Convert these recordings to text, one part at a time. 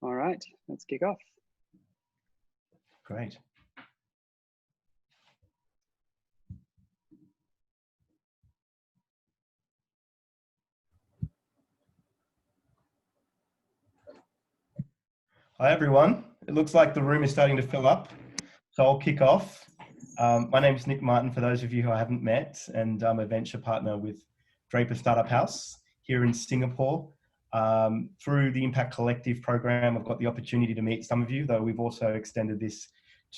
All right, let's kick off. Great. Hi, everyone. It looks like the room is starting to fill up, so I'll kick off. My name is Nick Martin, for those of you who I haven't met, and I'm a venture partner with Draper Startup House here in Singapore. Through the Impact Collective program, I've got the opportunity to meet some of you, though we've also extended this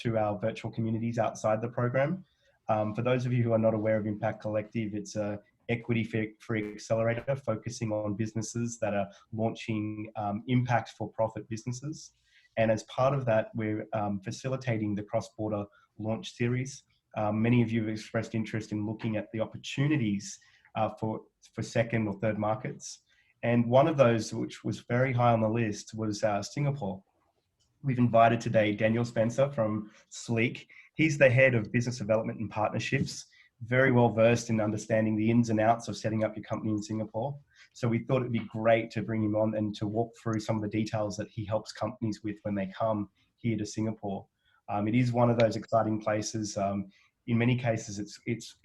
to our virtual communities outside the program. For those of you who are not aware of Impact Collective, it's a equity-free accelerator focusing on businesses that are launching impact for profit businesses. And as part of that, we're facilitating the cross-border launch series. Many of you have expressed interest in looking at the opportunities for second or third markets. And one of those, which was very high on the list, was Singapore. We've invited today Daniel Spencer from Sleek. He's the head of business development and partnerships, very well versed in understanding the ins and outs of setting up your company in Singapore. So we thought it'd be great to bring him on and to walk through some of the details that he helps companies with when they come here to Singapore. It is one of those exciting places. In many cases, it's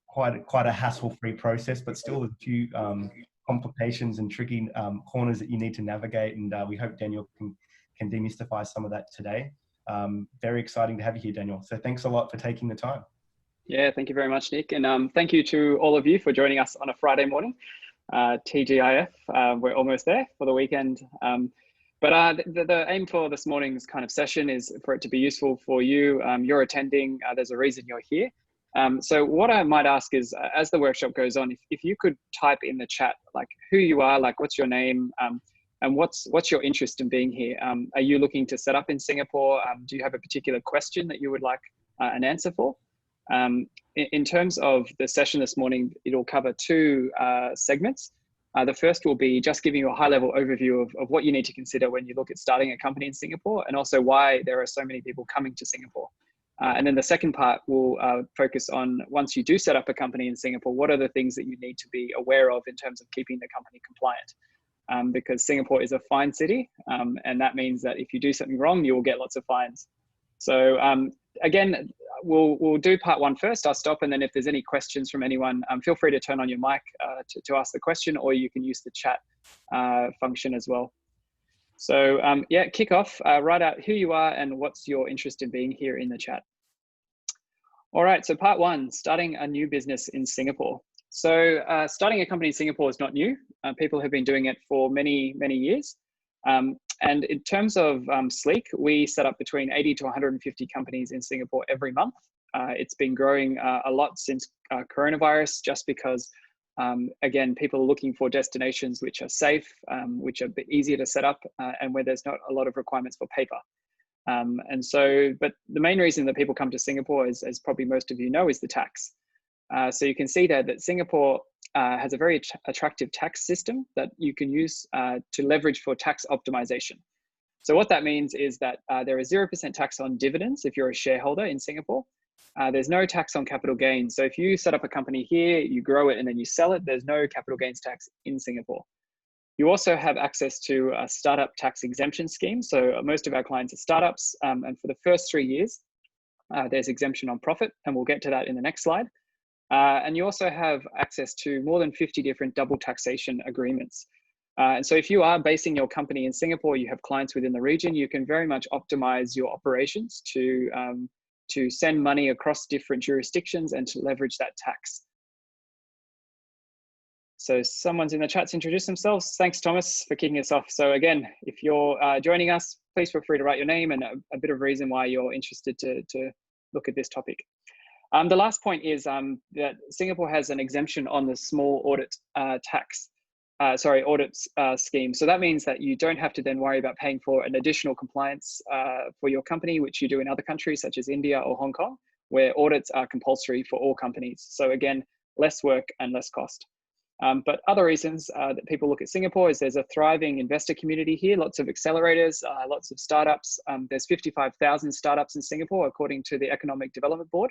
quite a hassle-free process, but still a few complications and tricky corners that you need to navigate. And we hope Daniel can demystify some of that today. Very exciting to have you here, Daniel. So thanks a lot for taking the time. Yeah, thank you very much, Nick. And thank you to all of you for joining us on a Friday morning. TGIF, we're almost there for the weekend. But the aim for this morning's kind of session is for it to be useful for you. You're attending, there's a reason you're here. So what I might ask is, as the workshop goes on, if you could type in the chat, like who you are, like what's your name, and what's your interest in being here? Are you looking to set up in Singapore? Do you have a particular question that you would like an answer for? In terms of the session this morning, it'll cover two segments. The first will be just giving you a high-level overview of what you need to consider when you look at starting a company in Singapore, and also why there are so many people coming to Singapore. And then the second part will focus on, once you do set up a company in Singapore, what are the things that you need to be aware of in terms of keeping the company compliant? Because Singapore is a fine city, and that means that if you do something wrong, you will get lots of fines. So again, we'll do part one first. I'll stop, and then if there's any questions from anyone, feel free to turn on your mic to ask the question, or you can use the chat function as well. So yeah, kick off, write out who you are and what's your interest in being here in the chat. All right, so part one, starting a new business in Singapore. So starting a company in Singapore is not new. People have been doing it for many, many years. And in terms of Sleek, we set up between 80 to 150 companies in Singapore every month. It's been growing a lot since coronavirus, just because, again, people are looking for destinations which are safe, which are a bit easier to set up, and where there's not a lot of requirements for paper. And so, but the main reason that people come to Singapore, as probably most of you know, is the tax. So you can see there that Singapore has a very attractive tax system that you can use to leverage for tax optimization. So what that means is that there is 0% tax on dividends if you're a shareholder in Singapore. There's no tax on capital gains. So if you set up a company here, you grow it and then you sell it, there's no capital gains tax in Singapore. You also have access to a startup tax exemption scheme. So most of our clients are startups, and for the first 3 years, there's exemption on profit, and we'll get to that in the next slide. And you also have access to more than 50 different double taxation agreements. And so if you are basing your company in Singapore, you have clients within the region, you can very much optimize your operations to send money across different jurisdictions and to leverage that tax. So someone's in the chat to introduce themselves. Thanks, Thomas, for kicking us off. So again, if you're joining us, please feel free to write your name and a bit of reason why you're interested to look at this topic. The last point is that Singapore has an exemption on the small audit scheme. So that means that you don't have to then worry about paying for an additional compliance for your company, which you do in other countries such as India or Hong Kong, where audits are compulsory for all companies. So again, less work and less cost. But other reasons that people look at Singapore is there's a thriving investor community here, lots of accelerators, lots of startups. There's 55,000 startups in Singapore, according to the Economic Development Board.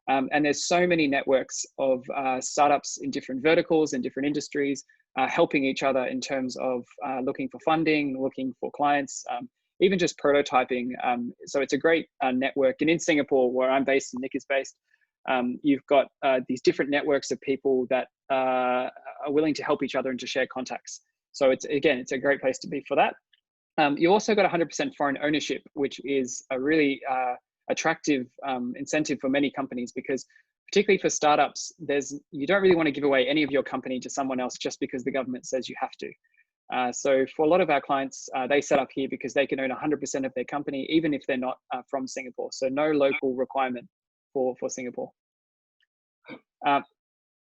And there's so many networks of startups in different verticals and different industries helping each other in terms of looking for funding, looking for clients, even just prototyping. So it's a great network. And in Singapore, where I'm based and Nick is based, you've got these different networks of people that are willing to help each other and to share contacts. So it's a great place to be for that. You also got 100% foreign ownership, which is a really attractive incentive for many companies, because particularly for startups, you don't really want to give away any of your company to someone else just because the government says you have to. So for a lot of our clients, they set up here because they can own 100% of their company, even if they're not from Singapore. So no local requirement for Singapore.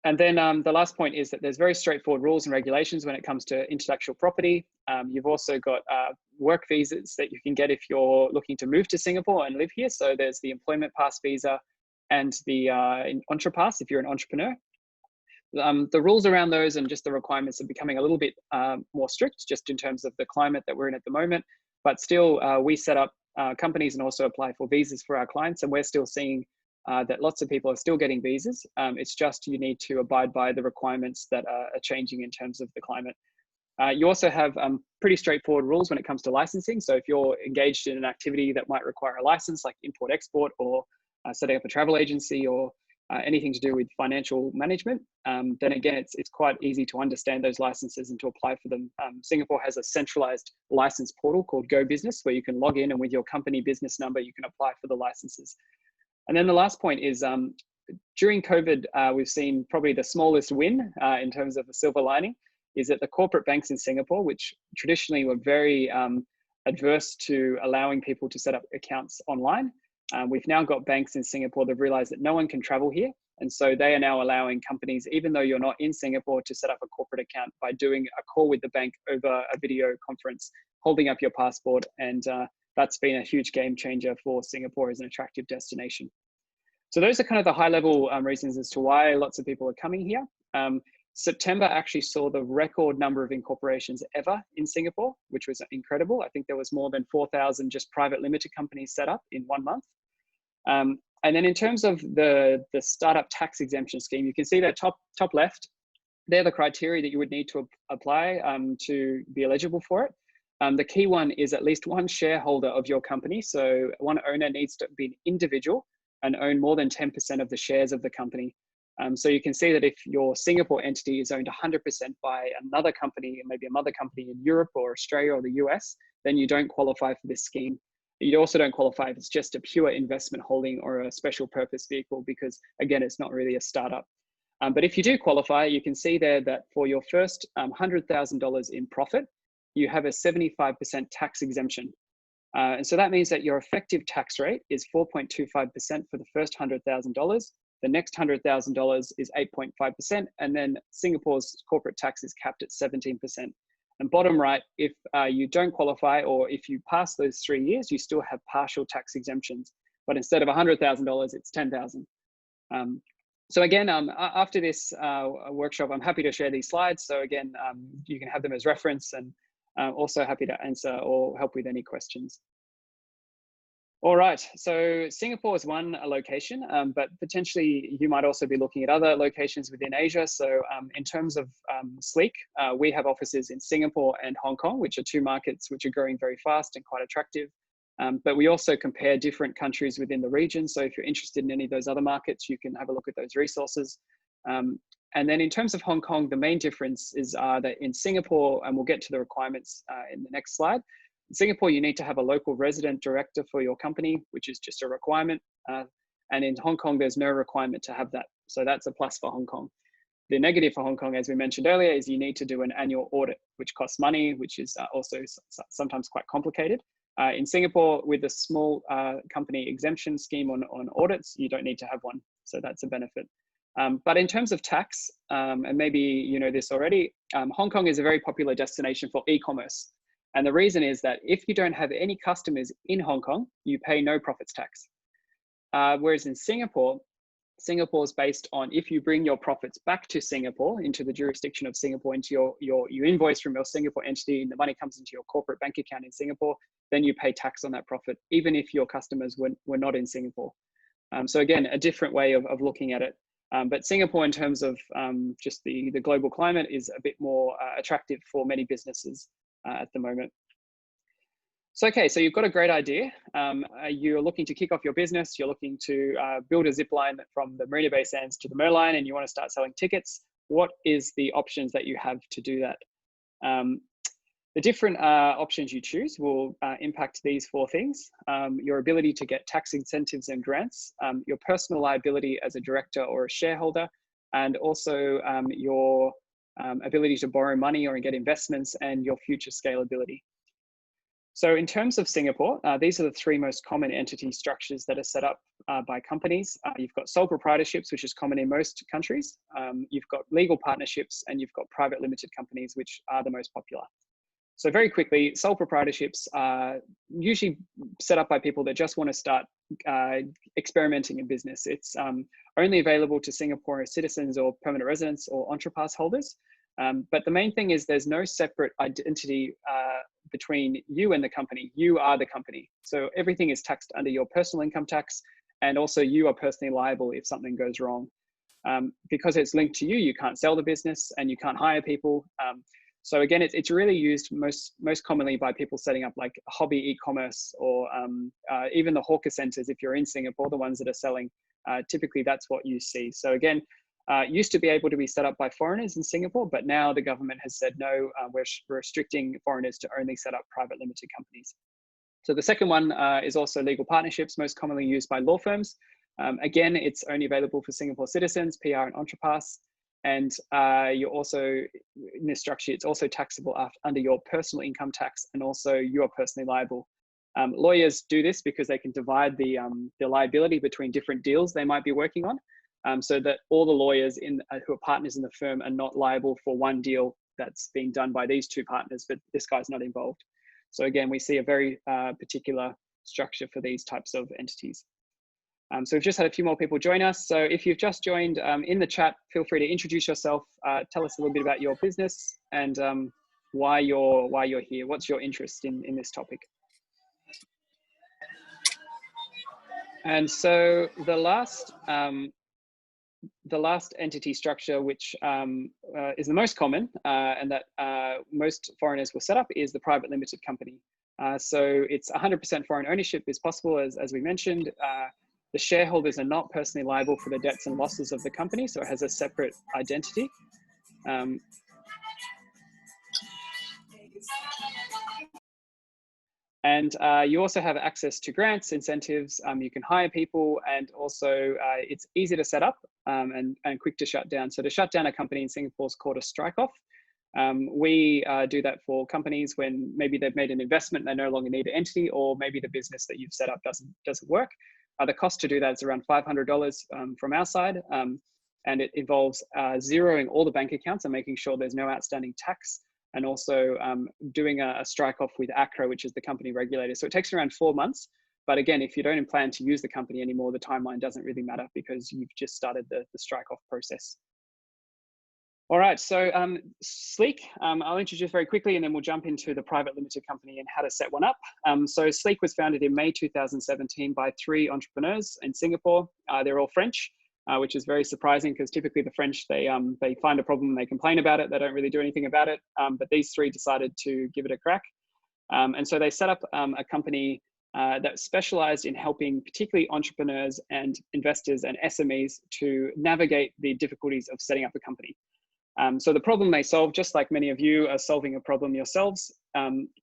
And then the last point is that there's very straightforward rules and regulations when it comes to intellectual property. You've also got work visas that you can get if you're looking to move to Singapore and live here. So there's the employment pass visa and the EntrePass if you're an entrepreneur. The rules around those and just the requirements are becoming a little bit more strict, just in terms of the climate that we're in at the moment. But still, we set up companies and also apply for visas for our clients, and we're still seeing that lots of people are still getting visas. It's just you need to abide by the requirements that are changing in terms of the climate. You also have pretty straightforward rules when it comes to licensing. So if you're engaged in an activity that might require a license, like import-export or setting up a travel agency or anything to do with financial management, then again, it's quite easy to understand those licenses and to apply for them. Singapore has a centralized license portal called Go Business, where you can log in and with your company business number, you can apply for the licenses. And then the last point is during COVID, we've seen probably the smallest win in terms of a silver lining, is that the corporate banks in Singapore, which traditionally were very adverse to allowing people to set up accounts online, we've now got banks in Singapore that realize that no one can travel here. And so they are now allowing companies, even though you're not in Singapore, to set up a corporate account by doing a call with the bank over a video conference, holding up your passport. And that's been a huge game changer for Singapore as an attractive destination. So those are kind of the high level reasons as to why lots of people are coming here. September actually saw the record number of incorporations ever in Singapore, which was incredible. I think there was more than 4,000 just private limited companies set up in 1 month. And then in terms of the startup tax exemption scheme, you can see that top left, they're the criteria that you would need to apply to be eligible for it. The key one is at least one shareholder of your company. So one owner needs to be an individual and own more than 10% of the shares of the company. So you can see that if your Singapore entity is owned 100% by another company, maybe a mother company in Europe or Australia or the US, then you don't qualify for this scheme. You also don't qualify if it's just a pure investment holding or a special purpose vehicle, because again, it's not really a startup. But if you do qualify, you can see there that for your first $100,000 in profit, you have a 75% tax exemption. And so that means that your effective tax rate is 4.25% for the first $100,000. The next $100,000 is 8.5%. And then Singapore's corporate tax is capped at 17%. And bottom right, if you don't qualify, or if you pass those 3 years, you still have partial tax exemptions. But instead of $100,000, it's $10,000. So again, after this workshop, I'm happy to share these slides. So again, you can have them as reference, and also happy to answer or help with any questions. All right, so Singapore is one location, but potentially you might also be looking at other locations within Asia. So in terms of Sleek, we have offices in Singapore and Hong Kong, which are two markets which are growing very fast and quite attractive. But we also compare different countries within the region. So if you're interested in any of those other markets, you can have a look at those resources. And then in terms of Hong Kong, the main difference is that in Singapore, and we'll get to the requirements in the next slide, in Singapore, you need to have a local resident director for your company, which is just a requirement. And in Hong Kong, there's no requirement to have that. So that's a plus for Hong Kong. The negative for Hong Kong, as we mentioned earlier, is you need to do an annual audit, which costs money, which is also sometimes quite complicated. In Singapore, with the small company exemption scheme on audits, you don't need to have one. So that's a benefit. But in terms of tax, and maybe you know this already, Hong Kong is a very popular destination for e-commerce. And the reason is that if you don't have any customers in Hong Kong, you pay no profits tax. Whereas in Singapore, Singapore is based on if you bring your profits back to Singapore, into the jurisdiction of Singapore, into you invoice from your Singapore entity, and the money comes into your corporate bank account in Singapore, then you pay tax on that profit, even if your customers were not in Singapore. So again, a different way of looking at it. But Singapore, in terms of just the global climate, is a bit more attractive for many businesses at the moment. So, okay, so you've got a great idea. You're looking to kick off your business. You're looking to build a zip line from the Marina Bay Sands to the Merlion, and you want to start selling tickets. What is the options that you have to do that? The different options you choose will impact these 4 things: your ability to get tax incentives and grants, your personal liability as a director or a shareholder, and also your ability to borrow money or get investments, and your future scalability. So in terms of Singapore, these are the 3 most common entity structures that are set up by companies. You've got sole proprietorships, which is common in most countries. You've got legal partnerships, and you've got private limited companies, which are the most popular. So very quickly, sole proprietorships are usually set up by people that just want to start experimenting in business. It's only available to Singapore citizens or permanent residents or entrepreneur holders. But the main thing is there's no separate identity between you and the company. You are the company. So everything is taxed under your personal income tax, and also you are personally liable if something goes wrong. Because it's linked to you, you can't sell the business and you can't hire people. So again, it's really used most commonly by people setting up like hobby e-commerce, or even the hawker centers. If you're in Singapore, the ones that are selling, typically that's what you see. So again, used to be able to be set up by foreigners in Singapore, but now the government has said no, we're restricting foreigners to only set up private limited companies. So the second one is also legal partnerships, most commonly used by law firms. Again, it's only available for Singapore citizens, PR and entrepreneurs. And you're also, in this structure, it's also taxable under your personal income tax, and also you are personally liable. Lawyers do this because they can divide the liability between different deals they might be working on. So that all the lawyers who are partners in the firm are not liable for one deal that's being done by these 2 partners, but this guy's not involved. So again, we see a very particular structure for these types of entities. So we've just had a few more people join us. So if you've just joined, in the chat, feel free to introduce yourself, tell us a little bit about your business, and why you're here. What's your interest in this topic? And so the last entity structure, which is the most common and that most foreigners will set up, is the private limited company. So it's 100% foreign ownership is possible, as we mentioned. The shareholders are not personally liable for the debts and losses of the company, so it has a separate identity. And you also have access to grants, incentives, you can hire people, and also it's easy to set up and quick to shut down. So to shut down a company in Singapore is called a strike-off. We do that for companies when maybe they've made an investment and they no longer need an entity, or maybe the business that you've set up doesn't work. The cost to do that is around $500 from our side, and it involves zeroing all the bank accounts and making sure there's no outstanding tax, and also doing a strike-off with ACRA, which is the company regulator. So it takes around 4 months. But again, if you don't plan to use the company anymore, the timeline doesn't really matter because you've just started the strike-off process. All right, so Sleek, I'll introduce very quickly, and then we'll jump into the private limited company and how to set one up. So Sleek was founded in May 2017 by 3 entrepreneurs in Singapore. They're all French, which is very surprising because typically the French, they find a problem and they complain about it. They don't really do anything about it. But these 3 decided to give it a crack. And so they set up a company that specialized in helping particularly entrepreneurs and investors and SMEs to navigate the difficulties of setting up a company. So the problem they solve, just like many of you are solving a problem yourselves,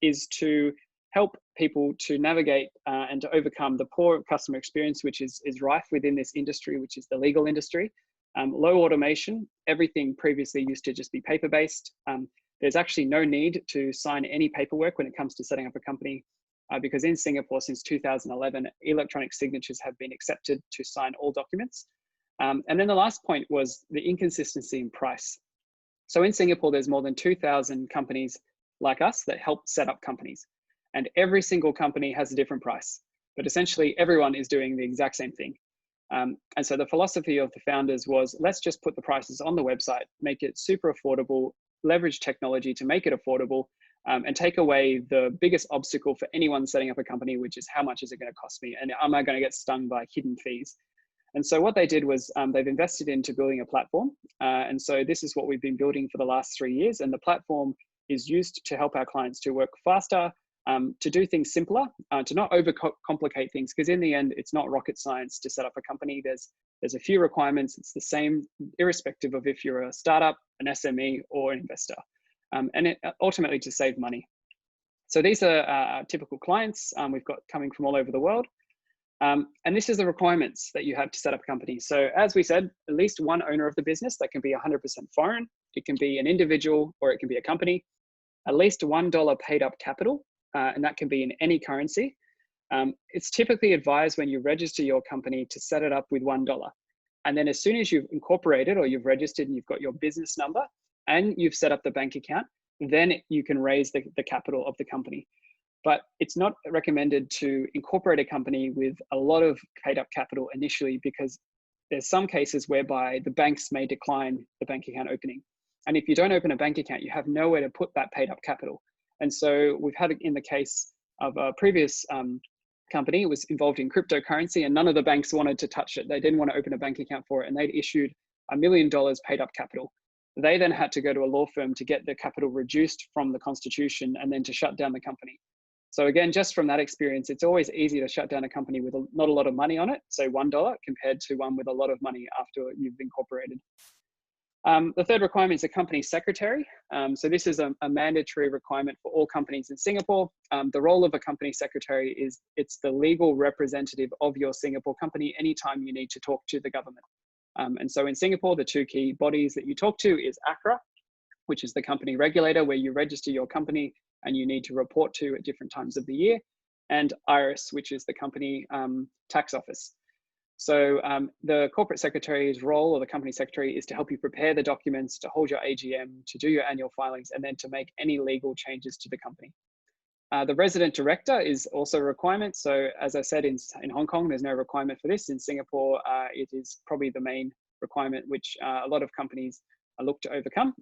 is to help people to navigate and to overcome the poor customer experience, which is rife within this industry, which is the legal industry. Low automation, everything previously used to just be paper-based. There's actually no need to sign any paperwork when it comes to setting up a company, because in Singapore since 2011, electronic signatures have been accepted to sign all documents. And then the last point was the inconsistency in price. So in Singapore, there's more than 2,000 companies like us that help set up companies. And every single company has a different price, but essentially everyone is doing the exact same thing. And so the philosophy of the founders was, let's just put the prices on the website, make it super affordable, leverage technology to make it affordable, and take away the biggest obstacle for anyone setting up a company, which is how much is it going to cost me? And am I going to get stung by hidden fees? And so what they did was they've invested into building a platform. And so this is what we've been building for the last 3 years. And the platform is used to help our clients to work faster, to do things simpler, to not overcomplicate things, because in the end, it's not rocket science to set up a company. There's a few requirements. It's the same, irrespective of if you're a startup, an SME, or an investor, and it ultimately to save money. So these are typical clients we've got coming from all over the world. And this is the requirements that you have to set up a company. So as we said, at least one owner of the business. That can be 100% foreign. It can be an individual, or it can be a company. At least $1 paid up capital, and that can be in any currency. It's typically advised when you register your company to set it up with $1. And then as soon as you've incorporated or you've registered and you've got your business number and you've set up the bank account, then you can raise the capital of the company. But it's not recommended to incorporate a company with a lot of paid up capital initially, because there's some cases whereby the banks may decline the bank account opening. And if you don't open a bank account, you have nowhere to put that paid up capital. And so we've had it in the case of a previous company. It was involved in cryptocurrency, and none of the banks wanted to touch it. They didn't want to open a bank account for it, and they'd issued $1 million paid up capital. They then had to go to a law firm to get the capital reduced from the constitution and then to shut down the company. So again, just from that experience, it's always easy to shut down a company with not a lot of money on it, say $1, compared to one with a lot of money after you've incorporated. The third requirement is a company secretary. So this is a mandatory requirement for all companies in Singapore. The role of a company secretary is it's the legal representative of your Singapore company anytime you need to talk to the government. And so in Singapore, the two key bodies that you talk to is ACRA, which is the company regulator where you register your company and you need to report to at different times of the year, and IRIS, which is the company tax office. So the corporate secretary's role, or the company secretary, is to help you prepare the documents, to hold your AGM, to do your annual filings, and then to make any legal changes to the company. The resident director is also a requirement. So as I said, in Hong Kong, there's no requirement for this. In Singapore, it is probably the main requirement, which a lot of companies look to overcome.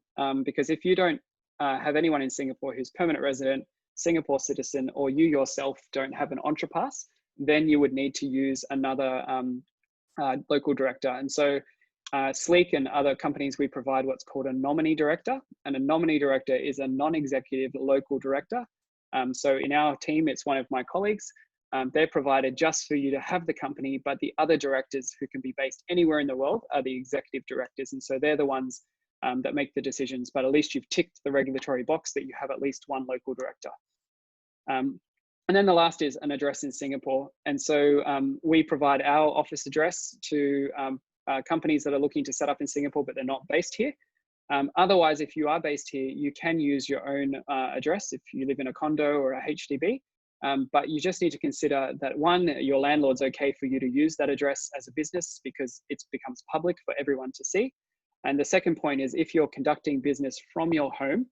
Because if you don't have anyone in Singapore who's permanent resident, Singapore citizen, or you yourself don't have an entrepreneurs, then you would need to use another local director. And so Sleek and other companies, we provide what's called a nominee director. And a nominee director is a non-executive local director. So in our team, it's one of my colleagues. They're provided just for you to have the company, but the other directors who can be based anywhere in the world are the executive directors. And so they're the ones that make the decisions, but at least you've ticked the regulatory box that you have at least one local director. And then the last is an address in Singapore. And so we provide our office address to companies that are looking to set up in Singapore, but they're not based here. Otherwise, if you are based here, you can use your own address if you live in a condo or a HDB. But you just need to consider that, one, your landlord's okay for you to use that address as a business because it becomes public for everyone to see. And the second point is, if you're conducting business from your home,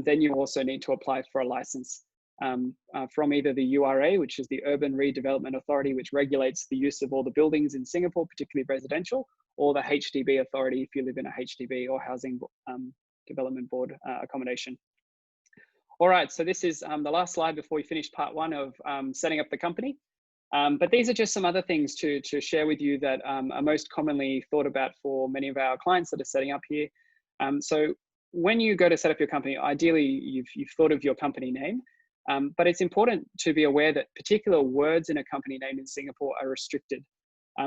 then you also need to apply for a license from either the URA, which is the Urban Redevelopment Authority, which regulates the use of all the buildings in Singapore, particularly residential, or the HDB Authority if you live in a HDB or Housing Development Board accommodation. All right, so this is the last slide before we finish part one of setting up the company. But these are just some other things to share with you that are most commonly thought about for many of our clients that are setting up here. So when you go to set up your company, ideally you've thought of your company name, but it's important to be aware that particular words in a company name in Singapore are restricted.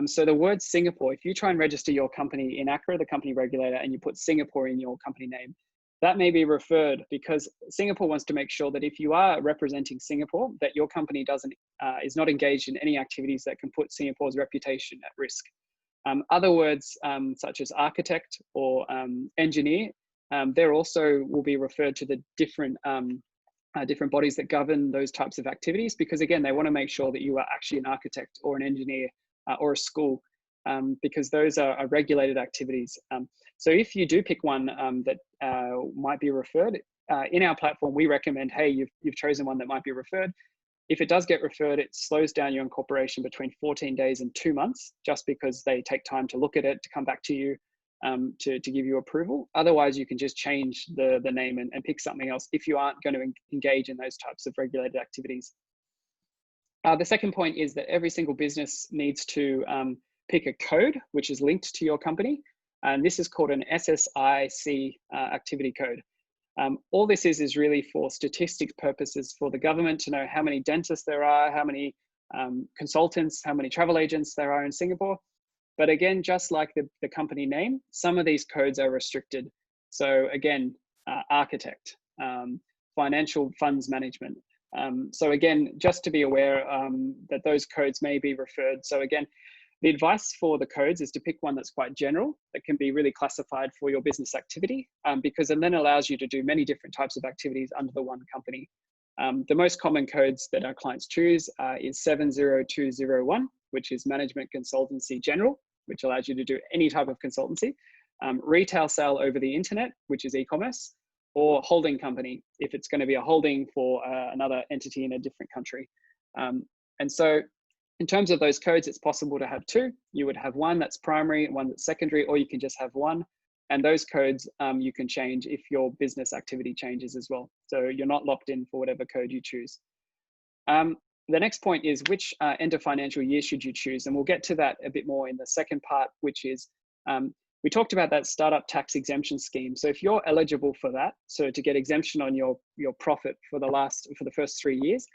So the word Singapore, if you try and register your company in ACRA, the company regulator, and you put Singapore in your company name, that may be referred, because Singapore wants to make sure that if you are representing Singapore, that your company is not engaged in any activities that can put Singapore's reputation at risk. Other words such as architect or engineer, there also will be referred to the different bodies that govern those types of activities, because again, they want to make sure that you are actually an architect or an engineer or a school, because those are regulated activities. So if you do pick one that might be referred, in our platform, we recommend, hey, you've chosen one that might be referred. If it does get referred, it slows down your incorporation between 14 days and 2 months, just because they take time to look at it, to come back to you, to give you approval. Otherwise, you can just change the name and pick something else if you aren't going to engage in those types of regulated activities. The second point is that every single business needs to pick a code which is linked to your company. And this is called an SSIC activity code. All this is really for statistics purposes for the government to know how many dentists there are, how many consultants, how many travel agents there are in Singapore. But again, just like the company name, some of these codes are restricted. So again, architect, financial funds management. So again, just to be aware that those codes may be referred. So again, the advice for the codes is to pick one that's quite general, that can be really classified for your business activity, because it then allows you to do many different types of activities under the one company. The most common codes that our clients choose is 70201, which is Management Consultancy General, which allows you to do any type of consultancy. Retail sale over the internet, which is e-commerce, or holding company, if it's going to be a holding for another entity in a different country. And so in terms of those codes, it's possible to have two. You would have one that's primary, one that's secondary, or you can just have one. And those codes you can change if your business activity changes as well. So you're not locked in for whatever code you choose. The next point is which end of financial year should you choose? And we'll get to that a bit more in the second part, which is, we talked about that startup tax exemption scheme. So if you're eligible for that, so to get exemption on your profit for the first 3 years,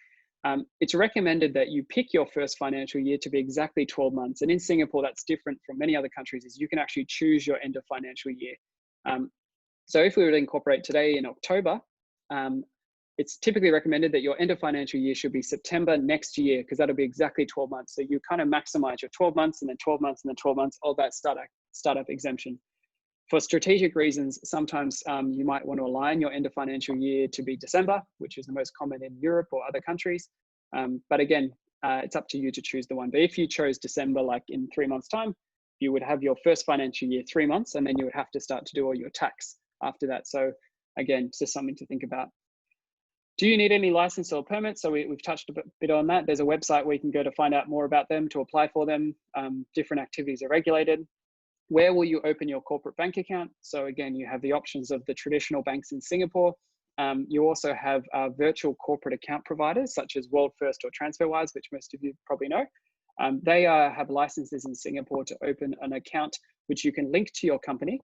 it's recommended that you pick your first financial year to be exactly 12 months. And in Singapore, that's different from many other countries, is you can actually choose your end of financial year. So if we were to incorporate today in October, it's typically recommended that your end of financial year should be September next year, because that'll be exactly 12 months. So you kind of maximize your 12 months and then 12 months and then 12 months of that startup exemption. For strategic reasons, sometimes you might want to align your end of financial year to be December, which is the most common in Europe or other countries. But again, it's up to you to choose the one. But if you chose December, like in 3 months' time, you would have your first financial year 3 months, and then you would have to start to do all your tax after that. So again, it's just something to think about. Do you need any license or permits? So we've touched a bit on that. There's a website where you can go to find out more about them, to apply for them. Different activities are regulated. Where will you open your corporate bank account? So again, you have the options of the traditional banks in Singapore. You also have virtual corporate account providers such as World First or TransferWise, which most of you probably know. They have licenses in Singapore to open an account which you can link to your company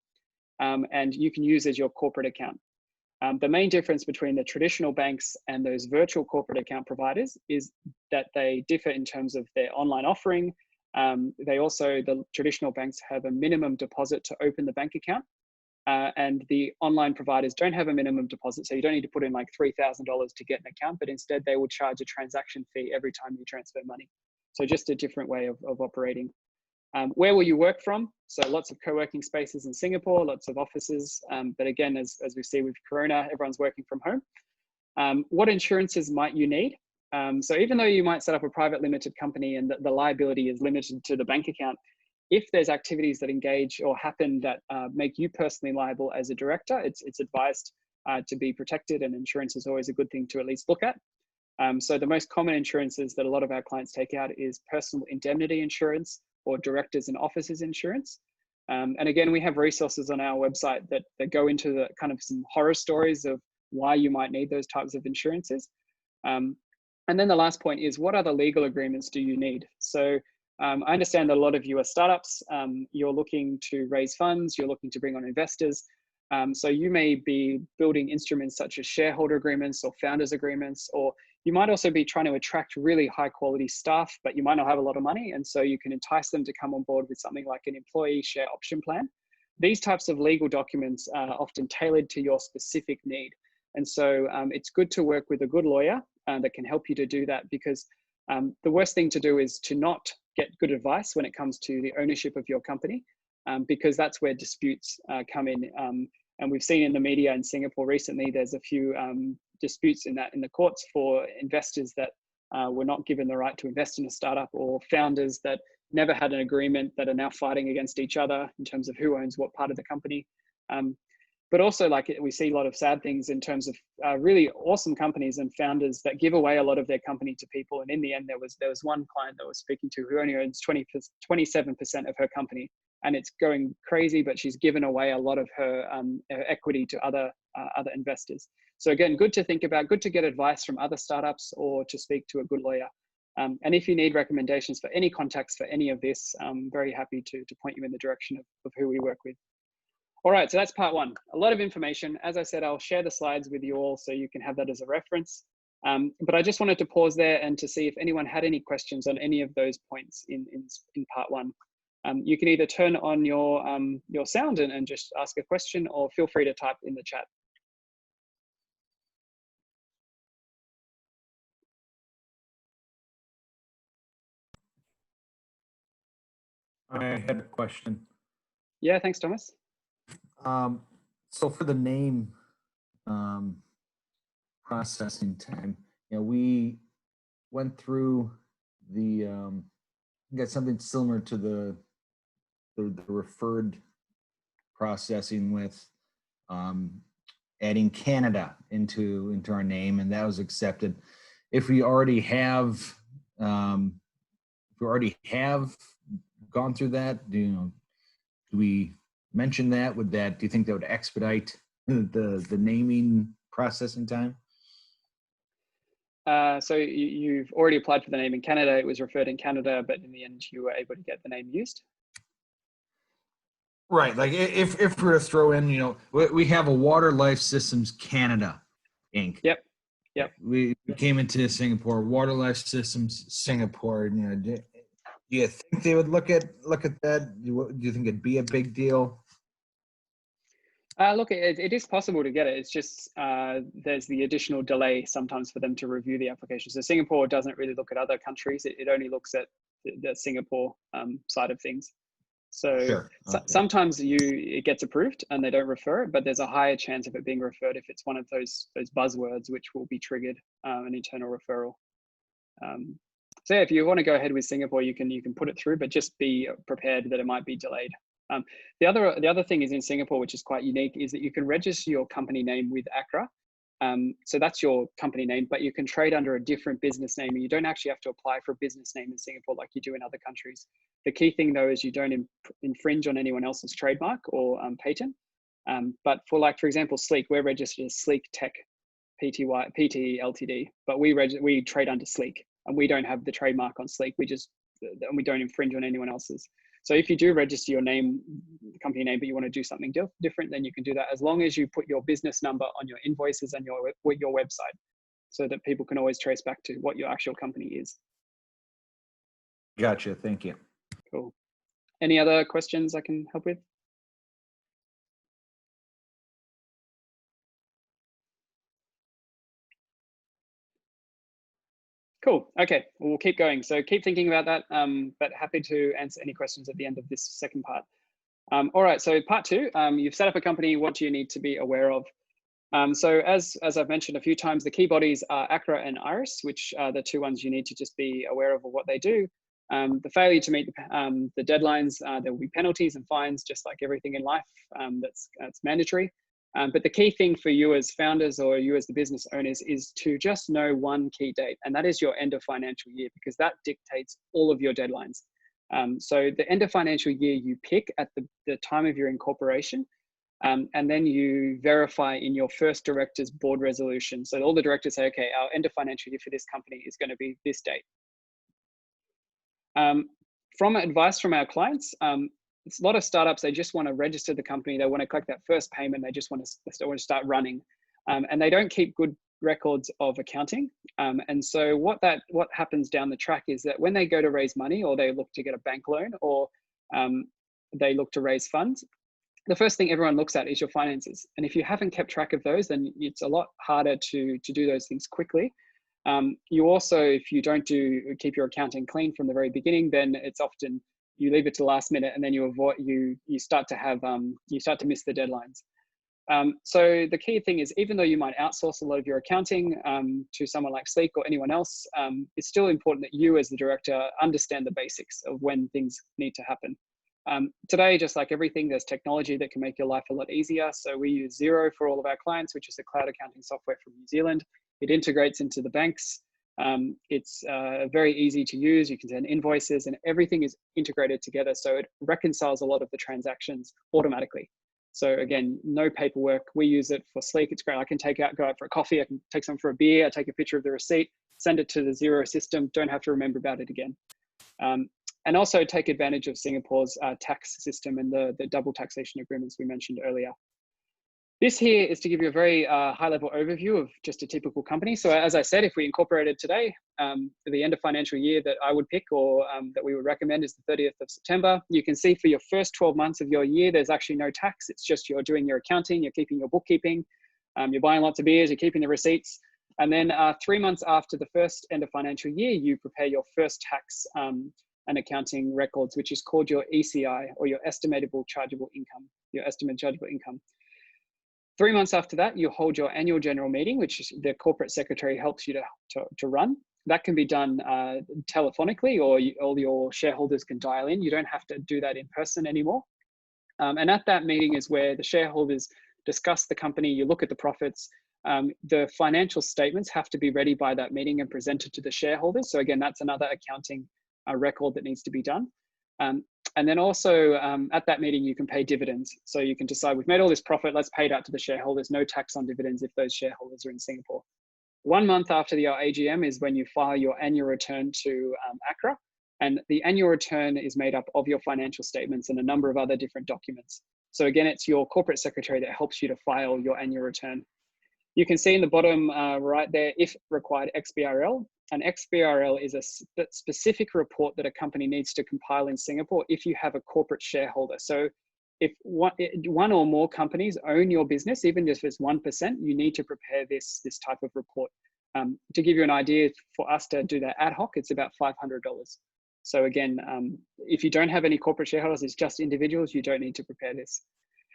and you can use as your corporate account. The main difference between the traditional banks and those virtual corporate account providers is that they differ in terms of their online offering. The traditional banks have a minimum deposit to open the bank account, and the online providers don't have a minimum deposit. So you don't need to put in like $3,000 to get an account, but instead they will charge a transaction fee every time you transfer money. So just a different way of operating. Where will you work from? So lots of co-working spaces in Singapore, lots of offices. But again, as we see with Corona, everyone's working from home. What insurances might you need? So even though you might set up a private limited company and the liability is limited to the bank account, if there's activities that engage or happen that make you personally liable as a director, it's advised to be protected, and insurance is always a good thing to at least look at. So the most common insurances that a lot of our clients take out is personal indemnity insurance or directors and officers insurance. And again, we have resources on our website that go into the kind of some horror stories of why you might need those types of insurances. And then the last point is, what other legal agreements do you need? So I understand that a lot of you are startups. You're looking to raise funds, you're looking to bring on investors. So you may be building instruments such as shareholder agreements or founders agreements, or you might also be trying to attract really high quality staff, but you might not have a lot of money. And so you can entice them to come on board with something like an employee share option plan. These types of legal documents are often tailored to your specific need. And so it's good to work with a good lawyer that can help you to do that, because the worst thing to do is to not get good advice when it comes to the ownership of your company, because that's where disputes come in. And we've seen in the media in Singapore recently, there's a few disputes in the courts for investors that were not given the right to invest in a startup, or founders that never had an agreement that are now fighting against each other in terms of who owns what part of the company. But also, like, we see a lot of sad things in terms of really awesome companies and founders that give away a lot of their company to people. And in the end, there was one client that I was speaking to who only owns 27% of her company, and it's going crazy, but she's given away a lot of her equity to other investors. So again, good to think about, good to get advice from other startups or to speak to a good lawyer. And if you need recommendations for any contacts for any of this, I'm very happy to point you in the direction of who we work with. All right, so that's part one. A lot of information. As I said, I'll share the slides with you all so you can have that as a reference. But I just wanted to pause there and to see if anyone had any questions on any of those points in part one. You can either turn on your sound and just ask a question, or feel free to type in the chat. I had a question. Yeah, thanks, Thomas. So for the name processing time, we went through got something similar to the referred processing with adding Canada into our name, and that was accepted. If we already have gone through that, do we mention that? Do you think that would expedite the naming processing time? So you've already applied for the name in Canada. It was referred in Canada, but in the end, you were able to get the name used. Right. Like if we were to throw in, we have a Water Life Systems Canada Inc. Yep. We came into Singapore, Water Life Systems Singapore. Do you think they would look at that? Do you think it'd be a big deal? Look, it is possible to get it. It's just there's the additional delay sometimes for them to review the application. So Singapore doesn't really look at other countries. It only looks at the Singapore side of things. So sure. Okay. Sometimes it gets approved and they don't refer it, but there's a higher chance of it being referred if it's one of those buzzwords which will be triggered an internal referral. So yeah, if you want to go ahead with Singapore, you can put it through, but just be prepared that it might be delayed. The other thing is in Singapore, which is quite unique, is that you can register your company name with ACRA. So that's your company name, but you can trade under a different business name, and you don't actually have to apply for a business name in Singapore like you do in other countries. The key thing though is you don't infringe on anyone else's trademark or patent. But for example, Sleek, we're registered as Sleek Tech Pty Pte Ltd, but we trade under Sleek, and we don't have the trademark on Sleek. And we don't infringe on anyone else's. So if you do register your name, company name, but you want to do something different, then you can do that as long as you put your business number on your invoices and your website, so that people can always trace back to what your actual company is. Gotcha. Thank you. Cool. Any other questions I can help with? Cool. Okay, we'll keep going. So keep thinking about that, but happy to answer any questions at the end of this second part. All right, so part two, you've set up a company. What do you need to be aware of? So as I've mentioned a few times, the key bodies are ACRA and IRIS, which are the two ones you need to just be aware of what they do. The failure to meet the deadlines, there will be penalties and fines, just like everything in life. That's mandatory. But the key thing for you as founders or you as the business owners is to just know one key date, and that is your end of financial year, because that dictates all of your deadlines. So the end of financial year you pick at the time of your incorporation, and then you verify in your first director's board resolution. So all the directors say, okay, our end of financial year for this company is going to be this date. From advice from our clients, it's a lot of startups, they just want to register the company. They want to collect that first payment. They just want to start running. And they don't keep good records of accounting. And so what happens down the track is that when they go to raise money, or they look to get a bank loan, or they look to raise funds, the first thing everyone looks at is your finances. And if you haven't kept track of those, then it's a lot harder to do those things quickly. You also, if you don't keep your accounting clean from the very beginning, then it's often you leave it to the last minute, and then you start to miss the deadlines. So the key thing is, even though you might outsource a lot of your accounting to someone like Sleek or anyone else, it's still important that you as the director understand the basics of when things need to happen. Today, just like everything, there's technology that can make your life a lot easier. So we use Xero for all of our clients, which is a cloud accounting software from New Zealand. It integrates into the banks. It's very easy to use. You can send invoices and everything is integrated together. So it reconciles a lot of the transactions automatically. So again, no paperwork. We use it for Sleek. It's great. I can go out for a coffee. I can take some for a beer. I take a picture of the receipt, send it to the Xero system, don't have to remember about it again. And also take advantage of Singapore's tax system and the double taxation agreements we mentioned earlier. This here is to give you a very high-level overview of just a typical company. So as I said, if we incorporated today, the end of financial year that I would pick or that we would recommend is the 30th of September. You can see for your first 12 months of your year, there's actually no tax. It's just you're doing your accounting, you're keeping your bookkeeping, you're buying lots of beers, you're keeping the receipts. And then 3 months after the first end of financial year, you prepare your first tax and accounting records, which is called your ECI, or your estimatable chargeable income, your estimated chargeable income. 3 months after that, you hold your annual general meeting, which the corporate secretary helps you to run. That can be done telephonically, or all your shareholders can dial in. You don't have to do that in person anymore. And at that meeting is where the shareholders discuss the company, you look at the profits. The financial statements have to be ready by that meeting and presented to the shareholders. So again, that's another accounting record that needs to be done. And then also at that meeting, you can pay dividends. So you can decide, we've made all this profit, let's pay it out to the shareholders, no tax on dividends if those shareholders are in Singapore. 1 month after your AGM is when you file your annual return to ACRA. And the annual return is made up of your financial statements and a number of other different documents. So again, it's your corporate secretary that helps you to file your annual return. You can see in the bottom right there, if required, XBRL. An XBRL is a specific report that a company needs to compile in Singapore if you have a corporate shareholder. So if one or more companies own your business, even if it's 1%, you need to prepare this type of report. To give you an idea, for us to do that ad hoc, it's about $500. So again, if you don't have any corporate shareholders, it's just individuals, you don't need to prepare this.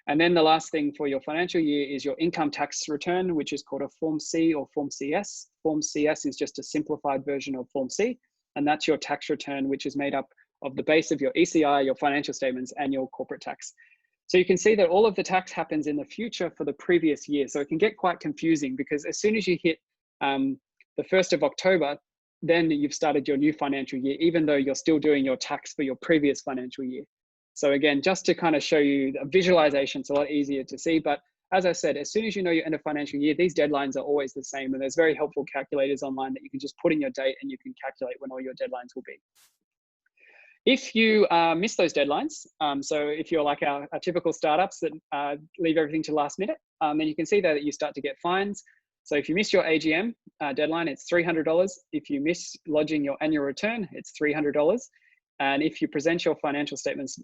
And then the last thing for your financial year is your income tax return, which is called a Form C or Form CS. Form CS is just a simplified version of Form C, and that's your tax return, which is made up of the base of your ECI, your financial statements, and your corporate tax. So you can see that all of the tax happens in the future for the previous year. So it can get quite confusing because as soon as you hit the 1st of October, then you've started your new financial year, even though you're still doing your tax for your previous financial year. So again, just to kind of show you a visualization, it's a lot easier to see. But as I said, as soon as you know your end of financial year, these deadlines are always the same. And there's very helpful calculators online that you can just put in your date and you can calculate when all your deadlines will be. If you miss those deadlines, so if you're like our typical startups that leave everything to last minute, then you can see that you start to get fines. So if you miss your AGM deadline, it's $300. If you miss lodging your annual return, it's $300. And if you present your financial statements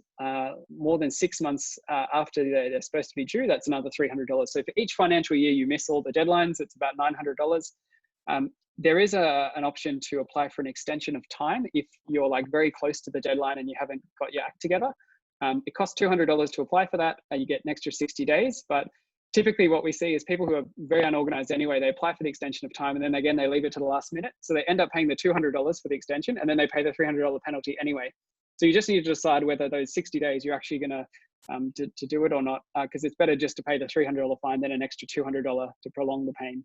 more than 6 months after they're supposed to be due, that's another $300. So for each financial year you miss all the deadlines, it's about $900. There is an option to apply for an extension of time if you're like very close to the deadline and you haven't got your act together. It costs $200 to apply for that. You get an extra 60 days, but typically what we see is people who are very unorganized anyway, they apply for the extension of time and then again, they leave it to the last minute. So they end up paying the $200 for the extension and then they pay the $300 penalty anyway. So you just need to decide whether those 60 days you're actually gonna to do it or not, because it's better just to pay the $300 fine than an extra $200 to prolong the pain.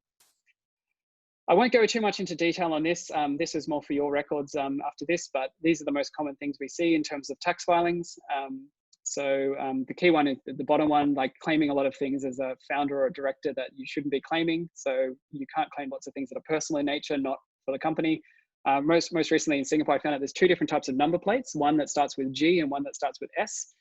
I won't go too much into detail on this. This is more for your records after this, but these are the most common things we see in terms of tax filings. So the key one is the bottom one, like claiming a lot of things as a founder or a director that you shouldn't be claiming. So you can't claim lots of things that are personal in nature, not for the company. Most recently in Singapore, I found out there's 2 different types of number plates, one that starts with G and one that starts with S.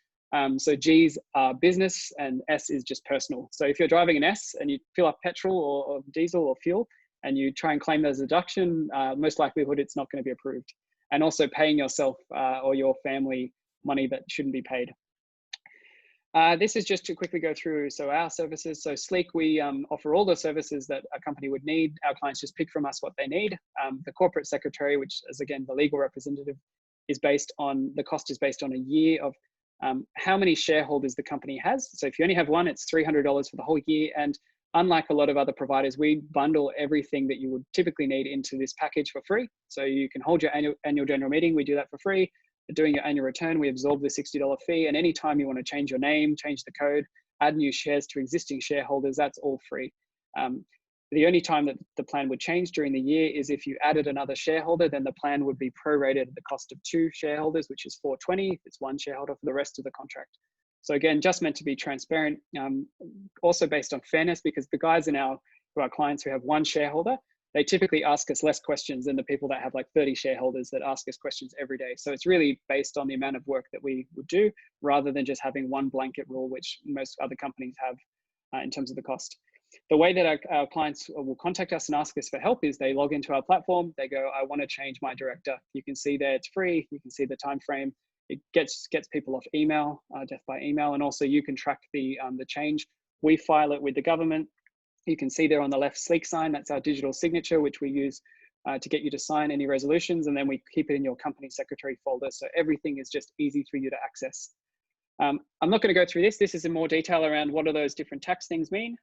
So G's are business and S is just personal. So if you're driving an S and you fill up petrol or diesel or fuel and you try and claim that as a deduction, most likelihood it's not going to be approved. And also paying yourself or your family money that shouldn't be paid. This is just to quickly go through, so our services. So Sleek, we offer all the services that a company would need. Our clients just pick from us what they need. The corporate secretary, which is again the legal representative, is based on, the cost is based on a year of how many shareholders the company has. So if you only have one, it's $300 for the whole year. And unlike a lot of other providers, we bundle everything that you would typically need into this package for free. So you can hold your annual general meeting, we do that for free. Doing your annual return, we absorb the $60 fee. And anytime you want to change your name, change the code, add new shares to existing shareholders, that's all free. The only time that the plan would change during the year is if you added another shareholder, then the plan would be prorated at the cost of 2 shareholders, which is $420 if it's 1 shareholder for the rest of the contract. So again, just meant to be transparent, also based on fairness, because the guys who are clients who have 1 shareholder, they typically ask us less questions than the people that have like 30 shareholders that ask us questions every day. So it's really based on the amount of work that we would do, rather than just having one blanket rule, which most other companies have in terms of the cost. The way that our clients will contact us and ask us for help is they log into our platform, they go, I want to change my director. You can see there it's free, you can see the time frame. It gets people off email, death by email, and also you can track the change. We file it with the government. You can see there on the left Sleek sign, that's our digital signature, which we use to get you to sign any resolutions, and then we keep it in your company secretary folder. So everything is just easy for you to access. I'm not going to go through this. This is in more detail around what do those different tax things mean.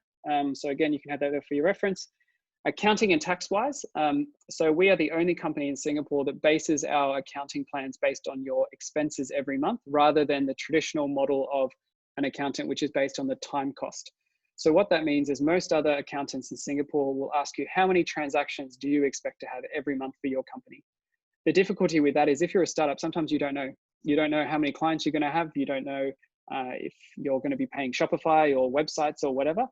So again, you can have that there for your reference. Accounting and tax-wise, so we are the only company in Singapore that bases our accounting plans based on your expenses every month, rather than the traditional model of an accountant, which is based on the time cost. So what that means is most other accountants in Singapore will ask you, how many transactions do you expect to have every month for your company? The difficulty with that is if you're a startup, sometimes you don't know. You don't know how many clients you're going to have. You don't know if you're going to be paying Shopify or websites or whatever.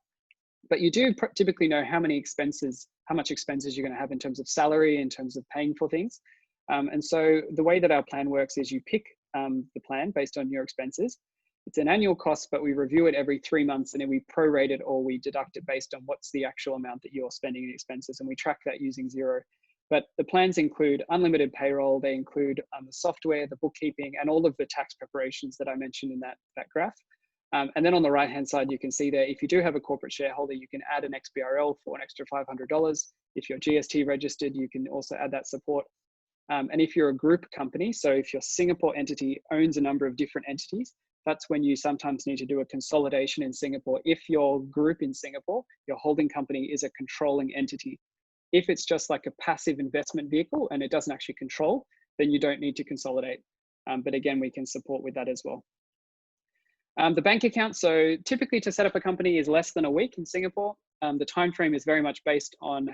But you do typically know how much expenses you're going to have in terms of salary, in terms of paying for things. And so the way that our plan works is you pick the plan based on your expenses. It's an annual cost, but we review it every 3 months, and then we prorate it or we deduct it based on what's the actual amount that you're spending in expenses. And we track that using Xero. But the plans include unlimited payroll. They include the software, the bookkeeping, and all of the tax preparations that I mentioned in that graph. And then on the right-hand side, you can see there, if you do have a corporate shareholder, you can add an XBRL for an extra $500. If you're GST registered, you can also add that support. And if you're a group company, so if your Singapore entity owns a number of different entities, that's when you sometimes need to do a consolidation in Singapore. If your group in Singapore, your holding company is a controlling entity. If it's just like a passive investment vehicle and it doesn't actually control, then you don't need to consolidate. But again, we can support with that as well. The bank account, so typically to set up a company is less than a week in Singapore. The time frame is very much based on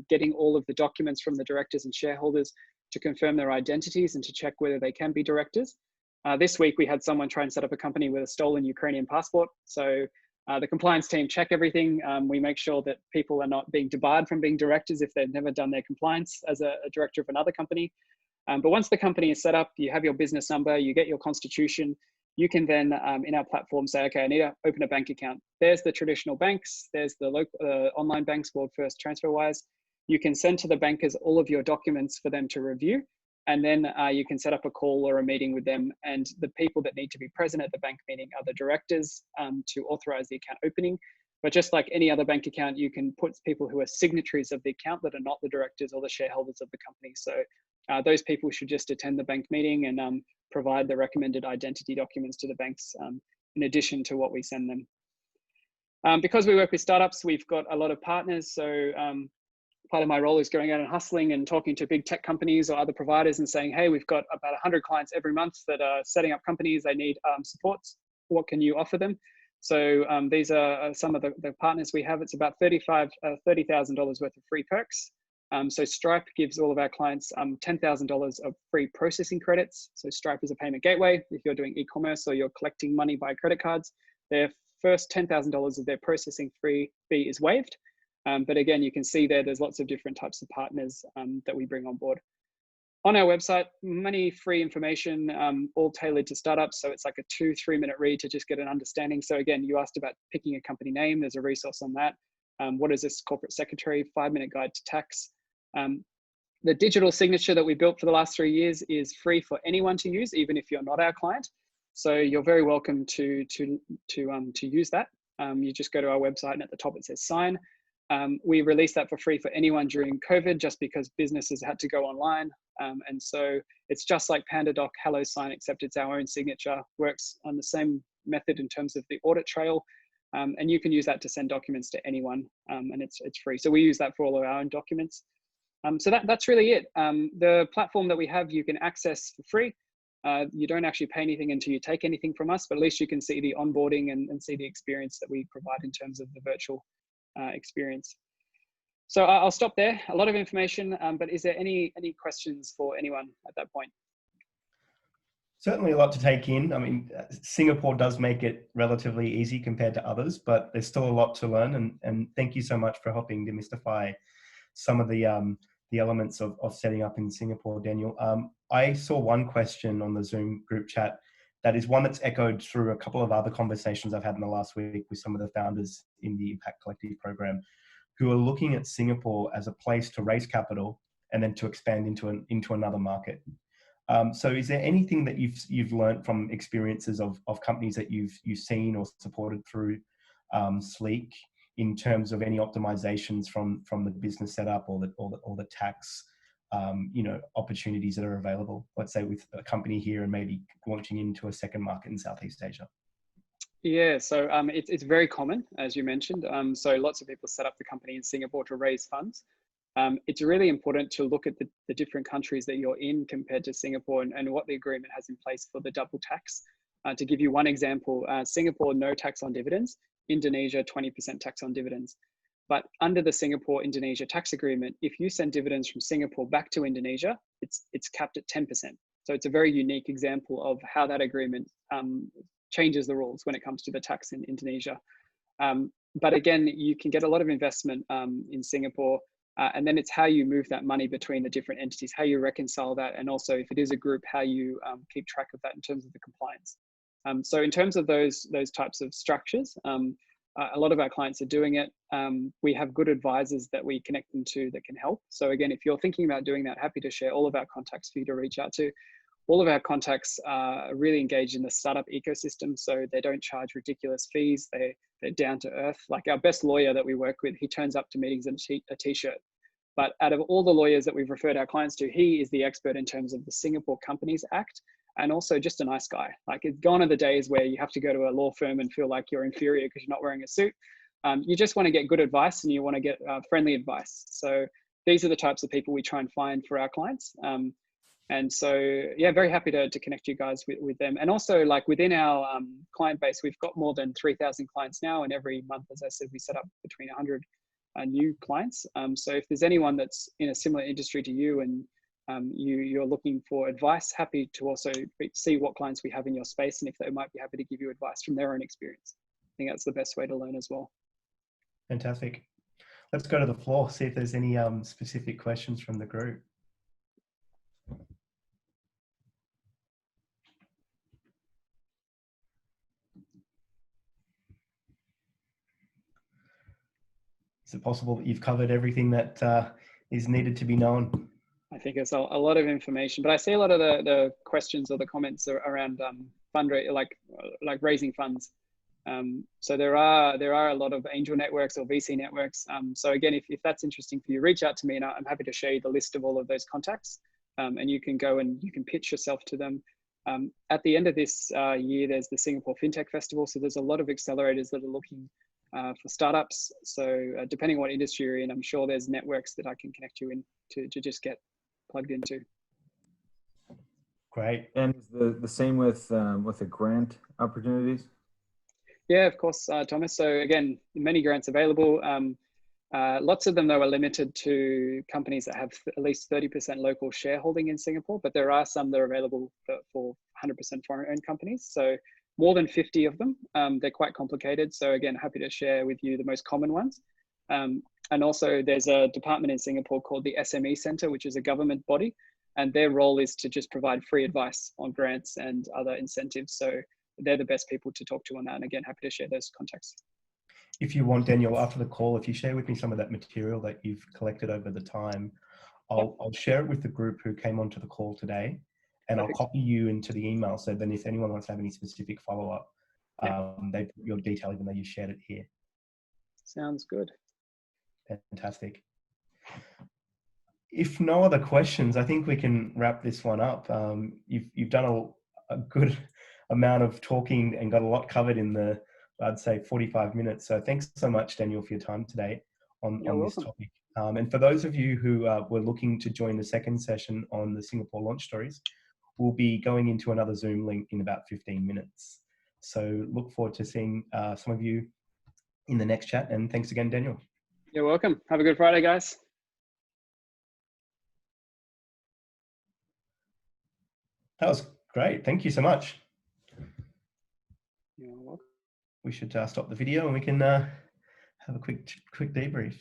getting all of the documents from the directors and shareholders to confirm their identities and to check whether they can be directors. This week we had someone try and set up a company with a stolen Ukrainian passport. So the compliance team check everything. We make sure that people are not being debarred from being directors if they've never done their compliance as a director of another company. But once the company is set up, you have your business number, you get your constitution, you can then in our platform say, okay, I need to open a bank account. There's the traditional banks, there's the local online banks, World First, TransferWise. You can send to the bankers all of your documents for them to review. And then you can set up a call or a meeting with them. And the people that need to be present at the bank meeting are the directors to authorize the account opening. But just like any other bank account, you can put people who are signatories of the account that are not the directors or the shareholders of the company. So those people should just attend the bank meeting and provide the recommended identity documents to the banks in addition to what we send them. Because we work with startups, we've got a lot of partners. So part of my role is going out and hustling and talking to big tech companies or other providers and saying, hey, we've got about 100 clients every month that are setting up companies. They need supports. What can you offer them? So these are some of the partners we have. It's about $30,000 worth of free perks. So Stripe gives all of our clients $10,000 of free processing credits. So Stripe is a payment gateway. If you're doing e-commerce or you're collecting money by credit cards, their first $10,000 of their processing fee is waived. But again, you can see there's lots of different types of partners that we bring on board. On our website, many free information, all tailored to startups. So it's like a 2-3 minute read to just get an understanding. So again, you asked about picking a company name. There's a resource on that. What is this corporate secretary? 5-minute guide to tax. The digital signature that we built for the last 3 years is free for anyone to use, even if you're not our client. So you're very welcome to use that. You just go to our website and at the top it says sign. We released that for free for anyone during COVID, just because businesses had to go online. And so it's just like PandaDoc, Hello Sign, except it's our own signature, works on the same method in terms of the audit trail. And you can use that to send documents to anyone, and it's free. So we use that for all of our own documents. So that's really it. The platform that we have, you can access for free. You don't actually pay anything until you take anything from us, but at least you can see the onboarding and see the experience that we provide in terms of the virtual experience. So I'll stop there. A lot of information, but is there any questions for anyone at that point? Certainly a lot to take in. I mean, Singapore does make it relatively easy compared to others, but there's still a lot to learn. And thank you so much for helping demystify some of the elements of setting up in Singapore, Daniel. I saw one question on the Zoom group chat that is one that's echoed through a couple of other conversations I've had in the last week with some of the founders in the Impact Collective program, who are looking at Singapore as a place to raise capital and then to expand into another market. So is there anything that you've learned from experiences of companies that you've seen or supported through Sleek in terms of any optimizations from the business setup or the tax opportunities that are available, let's say with a company here and maybe launching into a second market in Southeast Asia? Yeah, so it's very common, as you mentioned. So lots of people set up the company in Singapore to raise funds. It's really important to look at the different countries that you're in compared to Singapore and what the agreement has in place for the double tax. To give you one example, Singapore, no tax on dividends. Indonesia, 20% tax on dividends. But under the Singapore-Indonesia tax agreement, if you send dividends from Singapore back to Indonesia, it's capped at 10%. So it's a very unique example of how that agreement changes the rules when it comes to the tax in Indonesia. But again, you can get a lot of investment in Singapore, and then it's how you move that money between the different entities, how you reconcile that, and also if it is a group, how you keep track of that in terms of the compliance. So in terms of those types of structures, a lot of our clients are doing it. We have good advisors that we connect them to that can help. So again, if you're thinking about doing that, happy to share all of our contacts for you to reach out to. All of our contacts are really engaged in the startup ecosystem, so they don't charge ridiculous fees. They're down to earth. Like our best lawyer that we work with, he turns up to meetings in a t-shirt. But out of all the lawyers that we've referred our clients to, he is the expert in terms of the Singapore Companies Act, and also just a nice guy. Like, it's gone are the days where you have to go to a law firm and feel like you're inferior because you're not wearing a suit. You just want to get good advice and you want to get friendly advice. So these are the types of people we try and find for our clients. And so, yeah, very happy to connect you guys with them. And also, like, within our client base, we've got more than 3,000 clients now. And every month, as I said, we set up between 100 new clients. So if there's anyone that's in a similar industry to you and you're looking for advice, happy to also see what clients we have in your space and if they might be happy to give you advice from their own experience. I think that's the best way to learn as well. Fantastic. Let's go to the floor, see if there's any specific questions from the group. Is it possible that you've covered everything that is needed to be known? I think it's a lot of information, but I see a lot of the questions or the comments around fundraising, like raising funds. So there are a lot of angel networks or VC networks. So again, if that's interesting for you, reach out to me and I'm happy to share you the list of all of those contacts. And you can go and you can pitch yourself to them. At the end of this year, there's the Singapore FinTech Festival. So there's a lot of accelerators that are looking for startups. So depending on what industry you're in, I'm sure there's networks that I can connect you in to just get plugged into. Great. And is the same with the grant opportunities? Yeah, of course, Thomas. So again, many grants available. Lots of them, though, are limited to companies that have at least 30% local shareholding in Singapore, but there are some that are available for 100% foreign-owned companies. So more than 50 of them. They're quite complicated. So again, happy to share with you the most common ones. And also there's a department in Singapore called the SME Centre, which is a government body. And their role is to just provide free advice on grants and other incentives. So they're the best people to talk to on that. And again, happy to share those contacts. If you want, Daniel, after the call, if you share with me some of that material that you've collected over the time, I'll share it with the group who came onto the call today, and Perfect. I'll copy you into the email. So then if anyone wants to have any specific follow-up, they put your detail even though you shared it here. Sounds good. Fantastic. If no other questions, I think we can wrap this one up. You've done a good amount of talking and got a lot covered in the, I'd say, 45 minutes. So thanks so much, Daniel, for your time today on this topic. And for those of you who were looking to join the second session on the Singapore launch stories, we'll be going into another Zoom link in about 15 minutes. So look forward to seeing some of you in the next chat. And thanks again, Daniel. You're welcome. Have a good Friday, guys. That was great. Thank you so much. You're welcome. We should stop the video and we can have a quick debrief.